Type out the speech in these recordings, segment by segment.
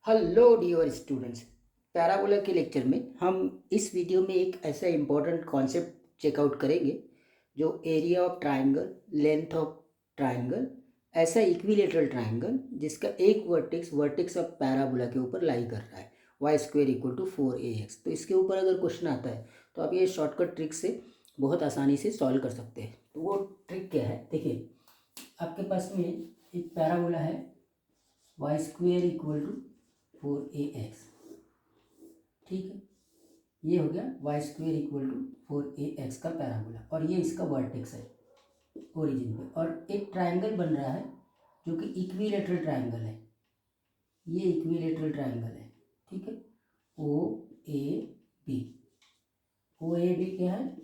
Hello dear students. Parabola के lecture में हम इस वीडियो में एक ऐसा इम्पोर्टेंट कॉन्सेप्ट चेकआउट करेंगे जो area of triangle, length of triangle, ऐसा इक्विलेटरल ट्राइंगल जिसका एक वर्टेक्स ऑफ पैराबोला के ऊपर लाई कर रहा है Y square equal to 4ax। तो इसके ऊपर अगर क्वेश्चन आता है तो आप ये शॉर्टकट ट्रिक से बहुत आसानी से सॉल्व कर सकते हैं। तो वो ट्रिक क्या है, देखिए आपके पास में एक पैराबोला है Y square equal to 4ax, ठीक है। ये हो गया Y square equal to 4ax का पैराबोला और ये इसका वर्टेक्स है ओरिजिन पे, और एक ट्राइंगल बन रहा है जो कि इक्विलेटरल ट्राइंगल है। ये इक्विलेटरल ट्राइंगल है, ठीक है। OAB, OAB क्या है?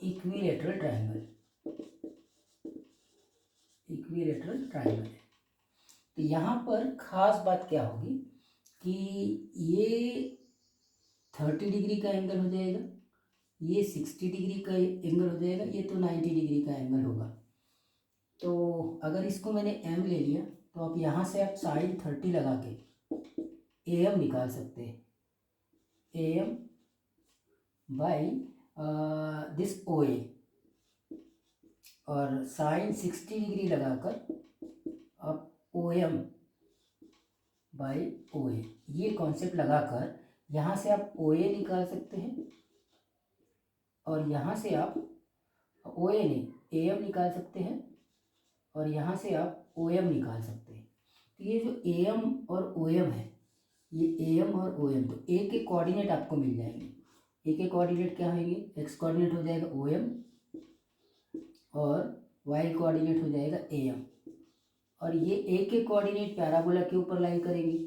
इक्विलेटरल ट्राइंगल, इक्विलेटरल ट्राइंगल है। तो यहाँ पर खास बात क्या होगी कि ये 30 डिग्री का एंगल हो जाएगा, ये 60 डिग्री का एंगल हो जाएगा, ये तो 90 डिग्री का एंगल होगा। तो अगर इसको मैंने m ले लिया तो आप यहाँ से आप साइन 30 लगा के am निकाल सकते हैं, am बाई दिस OA, और साइन 60 डिग्री लगाकर आप OM बाई OA, ये कॉन्सेप्ट लगाकर यहाँ से आप OA निकाल सकते हैं और यहाँ से आप OA नहीं AM निकाल सकते हैं और यहाँ से आप OM निकाल सकते हैं। तो ये जो AM और OM है, ये AM और OM, तो A के कोऑर्डिनेट आपको मिल जाएंगे। A के कोऑर्डिनेट क्या होंगे? X कोऑर्डिनेट हो जाएगा OM और Y कोऑर्डिनेट हो जाएगा AM, और ये A के कोऑर्डिनेट पैराबोला के ऊपर लाई करेंगे।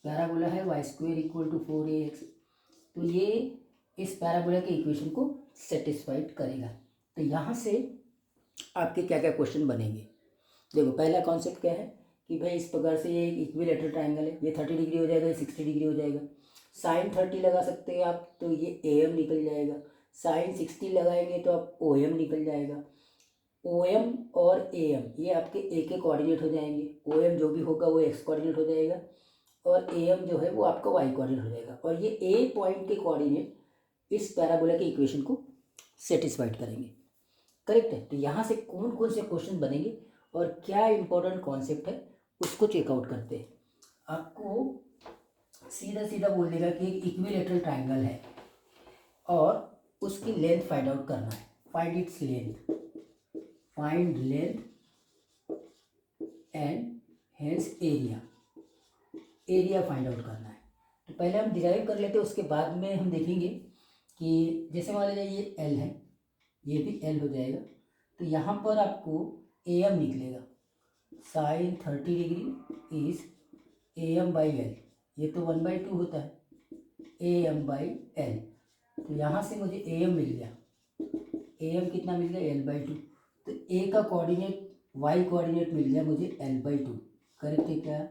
पैराबोला है Y square equal to 4ax, तो ये इस पैराबोला के इक्वेशन को सेटिस्फाइड करेगा। तो यहाँ से आपके क्या क्या क्वेश्चन बनेंगे, देखो पहला कॉन्सेप्ट क्या है कि भाई इस प्रकार से ये इक्विलेटरल ट्राइंगल है, ये 30 डिग्री हो जाएगा, ये 60 डिग्री हो जाएगा। साइन 30 लगा सकते हैं आप, तो ये AM निकल जाएगा। साइन 60 लगाएंगे तो आप OM निकल जाएगा। OM और AM ये आपके A के कोऑर्डिनेट हो जाएंगे, OM जो भी होगा वो X कोऑर्डिनेट हो जाएगा और AM जो है वो आपका Y कोऑर्डिनेट हो जाएगा, और ये A पॉइंट के कोऑर्डिनेट इस पैराबोला के इक्वेशन को सेटिस्फाइड करेंगे। करेक्ट है। तो यहाँ से कौन कौन से क्वेश्चन बनेंगे और क्या इंपॉर्टेंट कॉन्सेप्ट है उसको चेकआउट करते हैं। आपको सीधा सीधा बोल देगा कि एक इक्विलेटरल ट्राइंगल है और उसकी लेंथ फाइंड आउट करना है। Find its length, find length and hence area, area find out करना है। तो पहले हम डिराइव कर लेते हैं, उसके बाद में हम देखेंगे कि जैसे मान लीजिए ये L है, ये भी L हो जाएगा, तो यहाँ पर आपको AM निकलेगा। Sine 30 degree is AM by L, ये तो 1/2 होता है, AM बाई L। तो यहाँ से मुझे AM मिल गया, AM कितना मिल गया? L/2। तो A का कोऑर्डिनेट Y कोऑर्डिनेट मिल गया मुझे L/2। करेक्ट है क्या?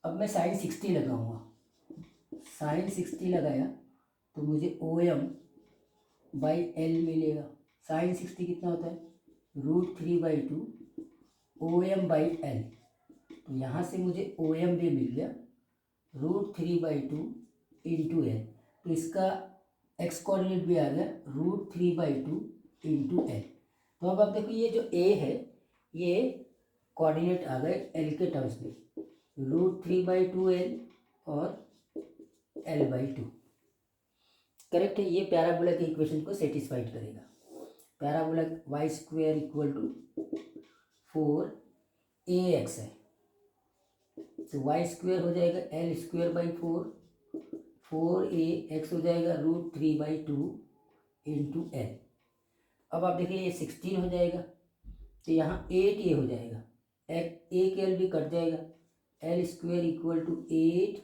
अब मैं साइन 60 लगाऊंगा, साइन 60 लगाया तो मुझे OM बाई L मिलेगा। साइन 60 कितना होता है? √3/2 OM बाई L। तो यहाँ से मुझे OM भी मिल गया √3/2 इंटू L। तो इसका X कोऑर्डिनेट भी आ गया √3/2 इंटू L। तो अब आप देखो ये जो A है ये कोऑर्डिनेट आ गए L के टर्म्स में, √3/2L और L/2। करेक्ट है। ये पैराबोला के इक्वेशन को सेटिस्फाइड करेगा। Parabola y square equal to 4ax है, तो वाई स्क्वेयर हो जाएगा L²/4, 4ax हो जाएगा √3/2 इंटू L। अब आप देखिए ये 16 हो जाएगा, तो यहाँ 8a हो जाएगा, एक L भी कट जाएगा, L² equal to 8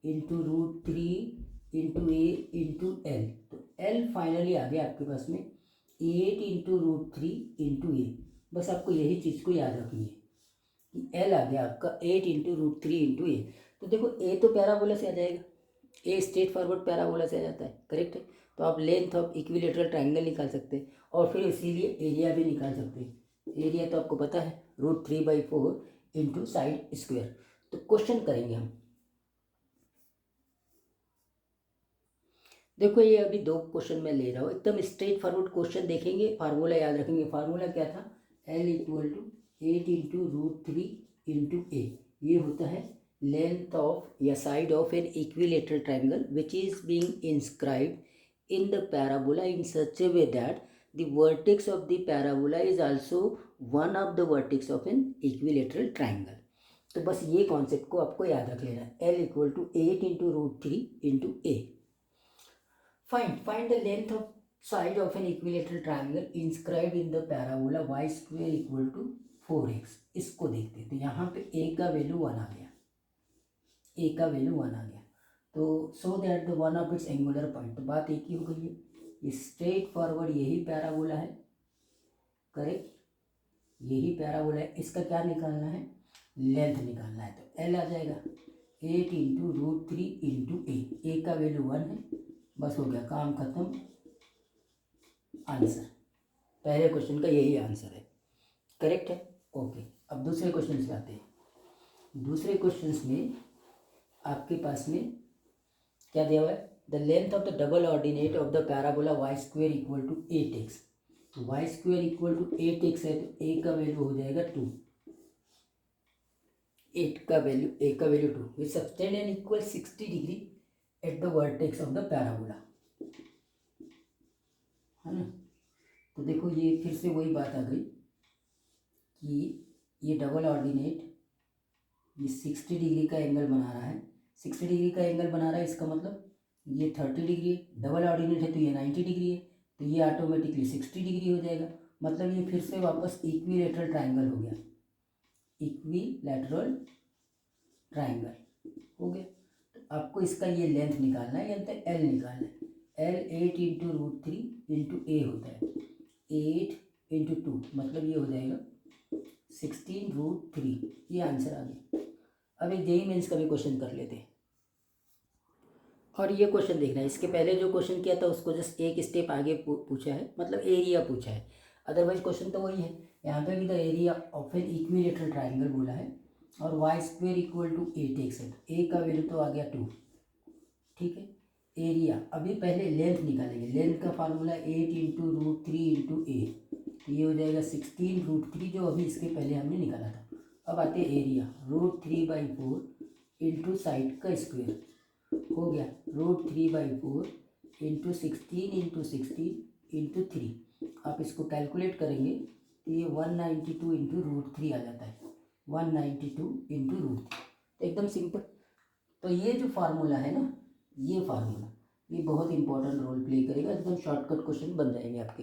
into √3 into A into L। तो L फाइनली आ गया आपके पास में 8 इंटू √3 इंटू A। बस आपको यही चीज़ को याद रखनी है कि L आ गया आपका 8 इंटू √3 इंटू A। तो देखो A तो पैराबोला से आ जाएगा, A स्ट्रेट फॉरवर्ड पैराबोला से आ जाता है। करेक्ट है। तो आप लेंथ ऑफ इक्विलेटरल ट्राइंगल निकाल सकते हैं और फिर इसीलिए एरिया भी निकाल सकते हैं। एरिया तो आपको पता है √3/4 इंटू साइड स्क्वेयर। तो क्वेश्चन करेंगे हम। देखो ये अभी 2 क्वेश्चन मैं ले रहा हूँ, एकदम स्ट्रेट फॉरवर्ड क्वेश्चन देखेंगे, फार्मूला याद रखेंगे। फार्मूला क्या था, L equal to 8 into root 3 into A. ये होता है लेंथ ऑफ या side of an equilateral triangle which is being inscribed in the parabola in such a way that the vertex of the parabola is also one of the vertex of an equilateral triangle. तो बस ये concept को आपको याद रख लेना है, L equal to 8 into root 3 into A. Find the length of side of an equilateral triangle inscribed in the parabola y square equal to 4x। इसको देखते हैं, तो यहाँ पे a का वैल्यू 1 आ गया, a का वैल्यू 1 आ गया, तो so that the one of its angular point, तो बात एक ही हो गई है, ये स्ट्रेट फॉरवर्ड यही पैराबोला है, करेक्ट, यही पैराबोला है, इसका क्या निकालना है, लेंथ निकालना है, तो L आ जाएगा 8 इंटू रूट 3 इंटू ए का वैल्यू 1 है, बस हो गया, काम खत्म, आंसर, पहले क्वेश्चन का यही आंसर है, करेक्ट है। ओके, अब दूसरे क्वेश्चन से आते हैं। दूसरे क्वेश्चन में आपके पास में क्या दिया हुआ है, the length of the double ordinate of the parabola y square equal to 8x। तो Y square equal to 8x है, तो a का वैल्यू हो जाएगा 2, 8 का वैल्यू, a का value 2, which subtend and equal 60 degree at the vertex of the parabola, है ना। तो देखो ये फिर से वही बात आ गई कि ये डबल ऑर्डिनेट ये 60 डिग्री का एंगल बना रहा है, 60 डिग्री का एंगल बना रहा है, इसका मतलब ये 30 डिग्री है, डबल ऑर्डिनेट है तो ये 90 डिग्री है, तो ये ऑटोमेटिकली 60 डिग्री हो जाएगा, मतलब ये फिर से वापस इक्विलेटरल ट्राइंगल हो गया, इक्विलेटरल ट्राइंगल हो गया। आपको इसका ये लेंथ निकालना है, यानी L निकालना है, L 8 इंटू रूट 3 इंटू ए होता है, 8 इंटू 2 मतलब ये हो जाएगा 16 रूट 3, ये आंसर आ गया। अब एक जेईई मेंस का भी क्वेश्चन कर लेते हैं, और ये क्वेश्चन देखना है, इसके पहले जो क्वेश्चन किया था उसको जस्ट एक स्टेप आगे पूछा है, मतलब एरिया पूछा है, अदरवाइज क्वेश्चन तो वही है। यहाँ पे भी the area of an equilateral triangle बोला है, और Y square equal to 8x है, तो a का वैल्यू तो आ गया 2, ठीक है। एरिया, अभी पहले लेंथ निकालेंगे, लेंथ का फार्मूला 8 इंटू रूट 3 इंटू ए, तो ये हो जाएगा 16 रूट 3, जो अभी इसके पहले हमने निकाला था। अब आते हैं एरिया, रूट 3/4 इंटू साइड का स्क्वेयर, हो गया रूट 3/4 इंटू 16 इंटू 16 इंटू 3, आप इसको कैलकुलेट करेंगे तो ये 192 इंटू रूट 3 आ जाता है, 192 इंटू रूट 3, तो एकदम सिंपल। तो ये जो फार्मूला है ना, ये फार्मूला ये बहुत इंपॉर्टेंट रोल प्ले करेगा, एकदम शॉर्टकट क्वेश्चन बन जाएंगे आपके।